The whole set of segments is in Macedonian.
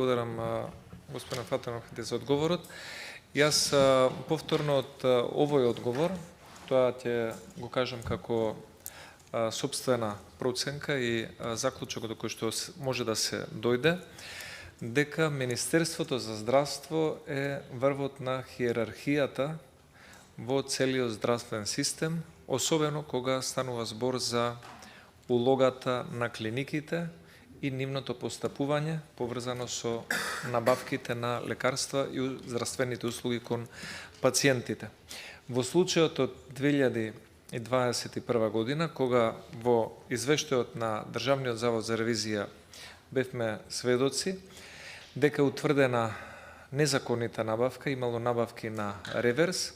Благодарам господин Фатанов за одговорот. Јас повторно од овој одговор, тоа ќе го кажам како сопствена проценка и заклучок до кој што може да се дојде, дека Министерството за здравство е врвот на хиерархијата во целиот здравствен систем, особено кога станува збор за улогата на клиниките и нивното постапување поврзано со набавките на лекарства и здравствените услуги кон пациентите. Во случајот од 2021 година, кога во извештајот на Државниот завод за ревизија бевме сведоци дека утврдена незаконита набавка, имало набавки на реверс,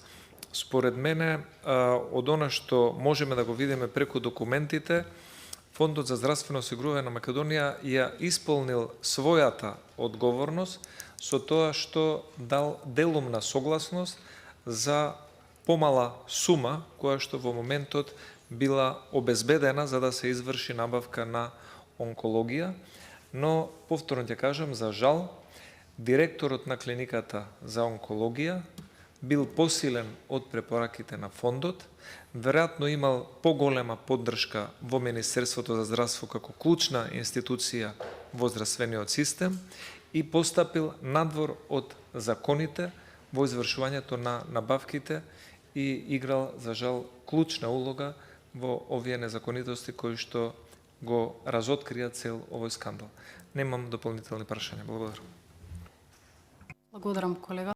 според мене, од она што можеме да го видиме преку документите, Фондот за здравствено осигурување на Македонија ја исполнил својата одговорност со тоа што дал делумна согласност за помала сума која што во моментот била обезбедена за да се изврши набавка на онкологија, но повторно ќе кажам, за жал, директорот на клиниката за онкологија бил посилен од препораките на фондот, веројатно имал поголема поддршка во Министерството за здравство како клучна институција во здравствениот систем и постапил надвор од законите во извршувањето на набавките и играл, за жал, клучна улога во овие незаконитости кои што го разоткрија цел овој скандал. Немам дополнителни прашања. Благодарам. Благодарам, колега.